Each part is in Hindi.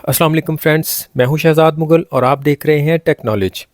अस्सलाम वालेकुम फ्रेंड्स, मैं हूं शहजाद मुगल और आप देख रहे हैं टेक्नोलॉजी।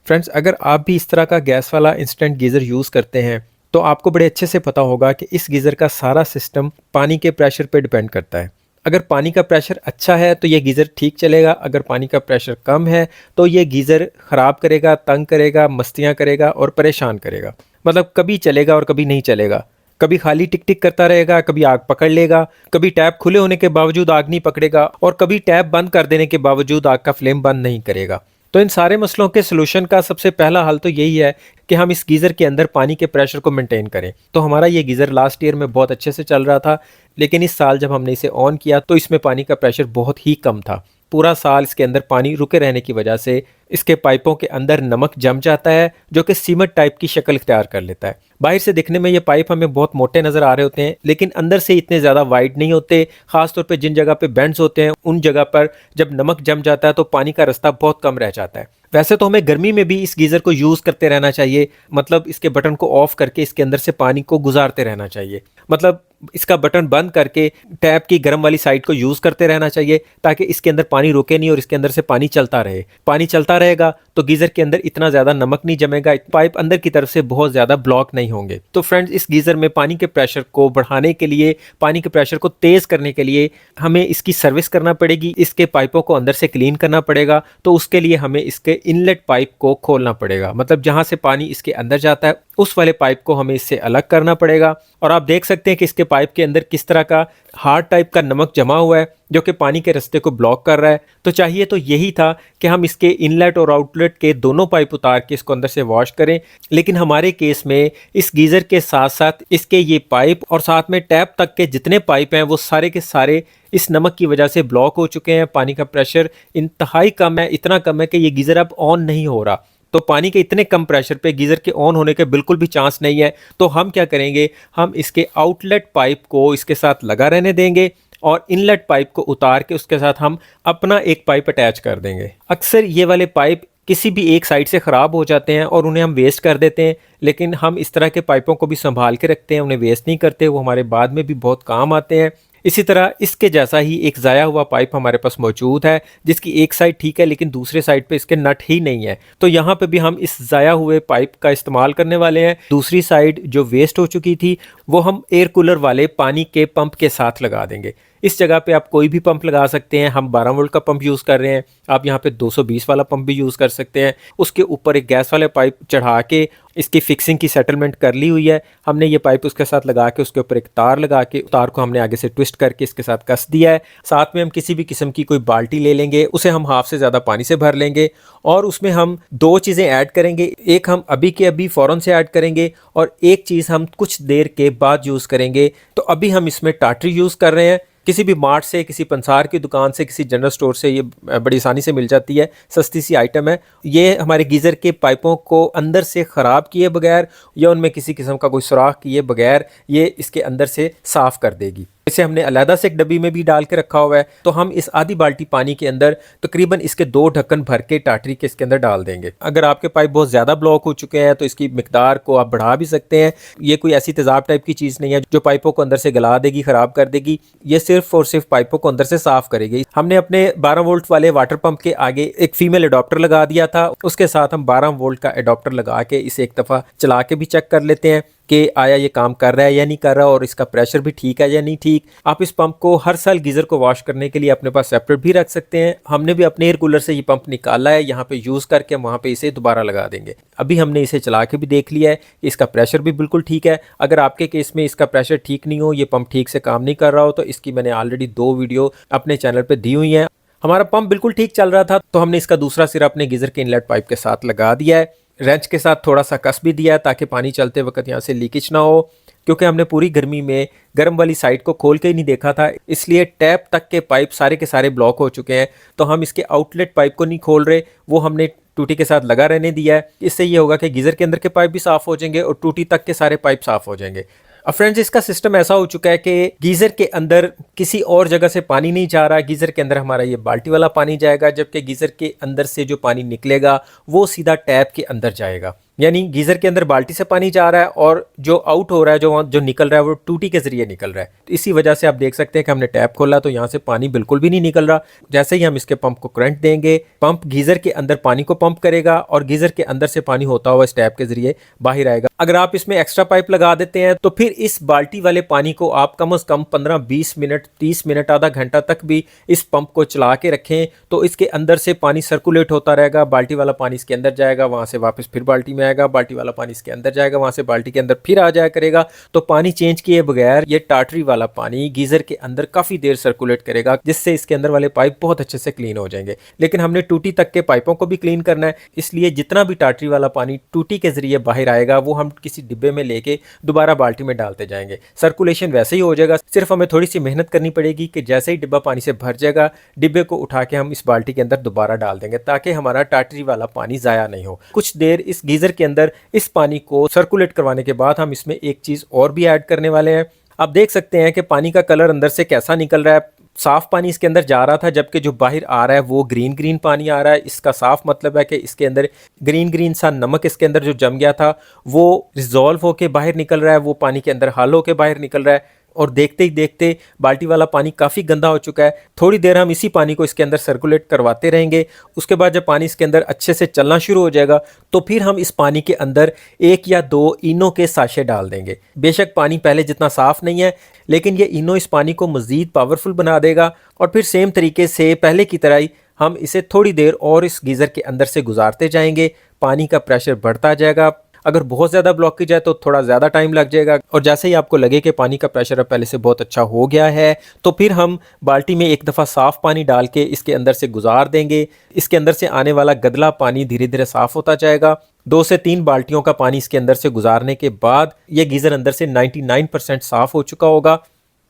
फ्रेंड्स, अगर आप भी इस तरह का गैस वाला इंस्टेंट गीज़र यूज़ करते हैं तो आपको बड़े अच्छे से पता होगा कि इस गीज़र का सारा सिस्टम पानी के प्रेशर पे डिपेंड करता है। अगर पानी का प्रेशर अच्छा है तो ये गीज़र ठीक चलेगा, अगर पानी का प्रेशर कम है तो ये गीज़र ख़राब करेगा, तंग करेगा, मस्तियाँ करेगा और परेशान करेगा। मतलब कभी चलेगा और कभी नहीं चलेगा। कभी खाली टिक टिक करता रहेगा, कभी आग पकड़ लेगा, कभी टैप खुले होने के बावजूद आग नहीं पकड़ेगा और कभी टैप बंद कर देने के बावजूद आग का फ्लेम बंद नहीं करेगा। तो इन सारे मसलों के सलूशन का सबसे पहला हल तो यही है कि हम इस गीज़र के अंदर पानी के प्रेशर को मेंटेन करें। तो हमारा ये गीज़र लास्ट ईयर में बहुत अच्छे से चल रहा था, लेकिन इस साल जब हमने इसे ऑन किया तो इसमें पानी का प्रेशर बहुत ही कम था। पूरा साल इसके अंदर पानी रुके रहने की वजह से इसके पाइपों के अंदर नमक जम जाता है, जो कि सीमट टाइप की शक्ल इख्तियार कर लेता है। बाहर से दिखने में ये पाइप हमें बहुत मोटे नज़र आ रहे होते हैं, लेकिन अंदर से इतने ज़्यादा वाइड नहीं होते। ख़ासतौर पे जिन जगह पे बेंड्स होते हैं उन जगह पर जब नमक जम जाता है तो पानी का रास्ता बहुत कम रह जाता है। वैसे तो हमें गर्मी में भी इस गीज़र को यूज़ करते रहना चाहिए, मतलब इसके बटन को ऑफ करके इसके अंदर से पानी को गुजारते रहना चाहिए। मतलब इसका बटन बंद करके टैप की गर्म वाली साइड को यूज़ करते रहना चाहिए ताकि इसके अंदर पानी रुके नहीं और इसके अंदर से पानी चलता रहे। पानी चलता रहेगा तो गीज़र के अंदर इतना ज़्यादा नमक नहीं जमेगा, पाइप अंदर की तरफ से बहुत ज़्यादा ब्लॉक नहीं होंगे। तो फ्रेंड्स, इस गीज़र में पानी के प्रेशर को बढ़ाने के लिए, पानी के प्रेशर को तेज़ करने के लिए हमें इसकी सर्विस करना पड़ेगी, इसके पाइपों को अंदर से क्लीन करना पड़ेगा। तो उसके लिए हमें इसके इनलेट पाइप को खोलना पड़ेगा, मतलब जहाँ से पानी इसके अंदर जाता है उस वाले पाइप को हमें इससे अलग करना पड़ेगा। और आप देख सकते हैं कि इसके पाइप के अंदर किस तरह का हार्ड टाइप का नमक जमा हुआ है जो कि पानी के रास्ते को ब्लॉक कर रहा है। तो चाहिए तो यही था कि हम इसके इनलेट और आउटलेट के दोनों पाइप उतार के इसको अंदर से वॉश करें, लेकिन हमारे केस में इस गीज़र के साथ साथ इसके ये पाइप और साथ में टैप तक के जितने पाइप हैं वो सारे के सारे इस नमक की वजह से ब्लॉक हो चुके हैं। पानी का प्रेशर इंतहाई कम है, इतना कम है कि ये गीज़र अब ऑन नहीं हो रहा। तो पानी के इतने कम प्रेशर पे गीज़र के ऑन होने के बिल्कुल भी चांस नहीं है। तो हम क्या करेंगे, हम इसके आउटलेट पाइप को इसके साथ लगा रहने देंगे और इनलेट पाइप को उतार के उसके साथ हम अपना एक पाइप अटैच कर देंगे। अक्सर ये वाले पाइप किसी भी एक साइड से ख़राब हो जाते हैं और उन्हें हम वेस्ट कर देते हैं, लेकिन हम इस तरह के पाइपों को भी संभाल के रखते हैं, उन्हें वेस्ट नहीं करते, वो हमारे बाद में भी बहुत काम आते हैं। इसी तरह इसके जैसा ही एक ज़ाया हुआ पाइप हमारे पास मौजूद है, जिसकी एक साइड ठीक है लेकिन दूसरे साइड पे इसके नट ही नहीं है। तो यहाँ पे भी हम इस ज़ाया हुए पाइप का इस्तेमाल करने वाले हैं। दूसरी साइड जो वेस्ट हो चुकी थी वो हम एयर कूलर वाले पानी के पंप के साथ लगा देंगे। इस जगह पे आप कोई भी पंप लगा सकते हैं। हम 12 वोल्ट का पंप यूज़ कर रहे हैं, आप यहाँ पे 220 वाला पंप भी यूज़ कर सकते हैं। उसके ऊपर एक गैस वाले पाइप चढ़ा के इसकी फिक्सिंग की सेटलमेंट कर ली हुई है। हमने ये पाइप उसके साथ लगा के उसके ऊपर एक तार लगा के तार को हमने आगे से ट्विस्ट करके इसके साथ कस दिया है। साथ में हम किसी भी किस्म की कोई बाल्टी ले लेंगे, उसे हम हाफ से ज़्यादा पानी से भर लेंगे और उसमें हम दो चीज़ें ऐड करेंगे। एक हम अभी के अभी फ़ौरन से ऐड करेंगे और एक चीज़ हम कुछ देर के बाद यूज़ करेंगे। तो अभी हम इसमें टाटरी यूज़ कर रहे हैं। किसी भी मार्ट से, किसी पंसार की दुकान से, किसी जनरल स्टोर से ये बड़ी आसानी से मिल जाती है, सस्ती सी आइटम है। ये हमारे गीज़र के पाइपों को अंदर से ख़राब किए बगैर या उनमें किसी किस्म का कोई सुराख किए बगैर ये इसके अंदर से साफ़ कर देगी। इसे हमने अलहदा से एक डब्बी में भी डाल के रखा हुआ है। तो हम इस आधी बाल्टी पानी के अंदर तकरीबन इसके 2 ढक्कन भर के टाटरी के इसके अंदर डाल देंगे। अगर आपके पाइप बहुत ज़्यादा ब्लॉक हो चुके हैं तो इसकी मिकदार को आप बढ़ा भी सकते हैं। ये कोई ऐसी तेज़ाब टाइप की चीज़ नहीं है जो पाइपों को अंदर से गला देगी, ख़राब कर देगी। ये सिर्फ और सिर्फ पाइपों को अंदर से साफ़ करेगी। हमने अपने 12 वोल्ट वाले वाटर पंप के आगे एक फीमेल एडॉप्टर लगा दिया था, उसके साथ हम 12 वोल्ट का एडॉप्टर लगा के इसे एक दफ़ा चला के भी चेक कर लेते हैं कि आया ये काम कर रहा है या नहीं कर रहा और इसका प्रेशर भी ठीक है या नहीं ठीक। आप इस पंप को हर साल गीज़र को वॉश करने के लिए अपने पास सेपरेट भी रख सकते हैं। हमने भी अपने एयर कूलर से ये पंप निकाला है, यहाँ पे यूज़ करके हम वहाँ पे इसे दोबारा लगा देंगे। अभी हमने इसे चला के भी देख लिया है कि इसका प्रेशर भी बिल्कुल ठीक है। अगर आपके केस में इसका प्रेशर ठीक नहीं हो, ये पंप ठीक से काम नहीं कर रहा हो, तो इसकी मैंने ऑलरेडी 2 वीडियो अपने चैनल पर दी हुई हैं। हमारा पंप बिल्कुल ठीक चल रहा था तो हमने इसका दूसरा सिरा अपने गीज़र के इनलेट पाइप के साथ लगा दिया है। रेंच के साथ थोड़ा सा कस भी दिया है ताकि पानी चलते वक्त यहाँ से लीकेज ना हो, क्योंकि हमने पूरी गर्मी में गर्म वाली साइड को खोल के ही नहीं देखा था, इसलिए टैप तक के पाइप सारे के सारे ब्लॉक हो चुके हैं। तो हम इसके आउटलेट पाइप को नहीं खोल रहे, वो हमने टूटी के साथ लगा रहने दिया है। इससे ये होगा कि गीज़र के अंदर के पाइप भी साफ़ हो जाएंगे और टूटी तक के सारे पाइप साफ़ हो जाएंगे। अब फ्रेंड्स, इसका सिस्टम ऐसा हो चुका है कि गीज़र के अंदर किसी और जगह से पानी नहीं जा रहा। गीज़र के अंदर हमारा ये बाल्टी वाला पानी जाएगा, जबकि गीज़र के अंदर से जो पानी निकलेगा वो सीधा टैप के अंदर जाएगा। यानी गीज़र के अंदर बाल्टी से पानी जा रहा है और जो आउट हो रहा है, जो निकल रहा है वो टूटी के ज़रिए निकल रहा है। तो इसी वजह से आप देख सकते हैं कि हमने टैप खोला तो यहाँ से पानी बिल्कुल भी नहीं निकल रहा। जैसे ही हम इसके पंप को करंट देंगे, पंप गीज़र के अंदर पानी को पंप करेगा और गीज़र के अंदर से पानी होता हुआ इस टैप के ज़रिए बाहर आएगा। अगर आप इसमें एक्स्ट्रा पाइप लगा देते हैं तो फिर इस बाल्टी वाले पानी को आप कम से कम 15-20 मिनट, 30 मिनट, आधा घंटा तक भी इस पंप को चला के रखें तो इसके अंदर से पानी सर्कुलेट होता रहेगा। बाल्टी वाला पानी इसके अंदर जाएगा, वहाँ से वापस फिर बाल्टी में आएगा, बाल्टी वाला पानी इसके अंदर जाएगा, वहाँ से बाल्टी के अंदर फिर आ जाया करेगा। तो पानी चेंज किए बगैर ये टाटरी वाला पानी गीज़र के अंदर काफ़ी देर सर्कुलेट करेगा, जिससे इसके अंदर वाले पाइप बहुत अच्छे से क्लीन हो जाएंगे। लेकिन हमने टूटी तक के पाइपों को भी क्लीन करना है, इसलिए जितना भी टाटरी वाला पानी टूटी के ज़रिए बाहर आएगा वो हम किसी डिब्बे में लेके दोबारा बाल्टी में डालते जाएंगे। सर्कुलेशन वैसे ही हो जाएगा, सिर्फ हमें थोड़ी सी मेहनत करनी पड़ेगी कि जैसे ही डिब्बा पानी से भर जाएगा, डिब्बे को उठा के हम इस बाल्टी के अंदर दोबारा डाल देंगे ताकि हमारा टाटरी वाला पानी ज़ाया नहीं हो। कुछ देर इस गीज़र के अंदर इस पानी को सर्कुलेट करवाने के बाद हम इसमें एक चीज़ और भी ऐड करने वाले हैं। आप देख सकते हैं कि पानी का कलर अंदर से कैसा निकल रहा है। साफ पानी इसके अंदर जा रहा था, जबकि जो बाहर आ रहा है वो ग्रीन ग्रीन पानी आ रहा है। इसका साफ मतलब है कि इसके अंदर ग्रीन ग्रीन सा नमक इसके अंदर जो जम गया था वो रिजॉल्व होके बाहर निकल रहा है, वो पानी के अंदर हल होके बाहर निकल रहा है। और देखते ही देखते बाल्टी वाला पानी काफ़ी गंदा हो चुका है। थोड़ी देर हम इसी पानी को इसके अंदर सर्कुलेट करवाते रहेंगे। उसके बाद जब पानी इसके अंदर अच्छे से चलना शुरू हो जाएगा तो फिर हम इस पानी के अंदर 1 या 2 इनो के साशे डाल देंगे। बेशक पानी पहले जितना साफ़ नहीं है, लेकिन ये इनो इस पानी को मज़ीद पावरफुल बना देगा। और फिर सेम तरीके से पहले की तरह ही हम इसे थोड़ी देर और इस गीज़र के अंदर से गुजारते जाएंगे। पानी का प्रेशर बढ़ता जाएगा। अगर बहुत ज़्यादा ब्लॉकेज है तो थोड़ा ज़्यादा टाइम लग जाएगा, और जैसे ही आपको लगे कि पानी का प्रेशर अब पहले से बहुत अच्छा हो गया है तो फिर हम बाल्टी में एक दफ़ा साफ़ पानी डाल के इसके अंदर से गुजार देंगे। इसके अंदर से आने वाला गदला पानी धीरे धीरे साफ़ होता जाएगा। 2 से 3 बाल्टियों का पानी इसके अंदर से गुजारने के बाद ये गीज़र अंदर से 99% साफ़ हो चुका होगा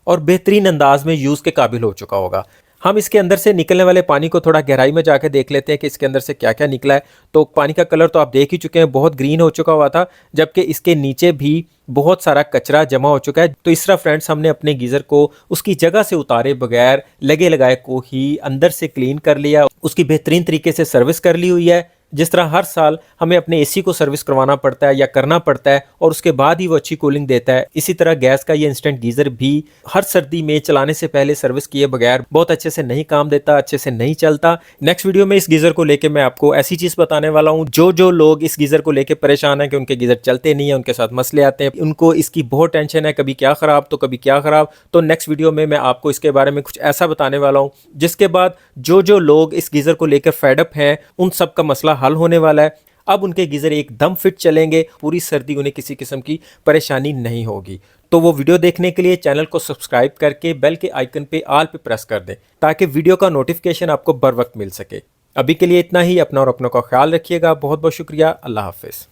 और बेहतरीन अंदाज में यूज़ के काबिल हो चुका होगा। हम इसके अंदर से निकलने वाले पानी को थोड़ा गहराई में जाके देख लेते हैं कि इसके अंदर से क्या क्या निकला है। तो पानी का कलर तो आप देख ही चुके हैं, बहुत ग्रीन हो चुका हुआ था, जबकि इसके नीचे भी बहुत सारा कचरा जमा हो चुका है। तो इस तरह फ्रेंड्स हमने अपने गीज़र को उसकी जगह से उतारे बगैर लगे लगाए को ही अंदर से क्लीन कर लिया, उसकी बेहतरीन तरीके से सर्विस कर ली हुई है। जिस तरह हर साल हमें अपने एसी को सर्विस करवाना पड़ता है या करना पड़ता है और उसके बाद ही वो अच्छी कूलिंग देता है, इसी तरह गैस का ये इंस्टेंट गीज़र भी हर सर्दी में चलाने से पहले सर्विस किए बगैर बहुत अच्छे से नहीं काम देता, अच्छे से नहीं चलता। नेक्स्ट वीडियो में इस गीज़र को लेके मैं आपको ऐसी चीज़ बताने वाला हूँ जो लोग इस गीज़र को लेके परेशान है कि उनके गीज़र चलते नहीं है, उनके साथ मसले आते हैं, उनको इसकी बहुत टेंशन है, कभी क्या ख़राब तो कभी क्या ख़राब। तो नेक्स्ट वीडियो में मैं आपको इसके बारे में कुछ ऐसा बताने वाला हूँ जिसके बाद जो लोग इस गीज़र को लेकर फेडअप हैं उन सब का मसला हल होने वाला है। अब उनके गीज़र एकदम फिट चलेंगे, पूरी सर्दी उन्हें किसी किस्म की परेशानी नहीं होगी। तो वो वीडियो देखने के लिए चैनल को सब्सक्राइब करके बेल के आइकन पे ऑल पे प्रेस कर दें ताकि वीडियो का नोटिफिकेशन आपको बर वक्त मिल सके। अभी के लिए इतना ही। अपना और अपनों का ख्याल रखिएगा। बहुत बहुत शुक्रिया। अल्लाह हाफिज़।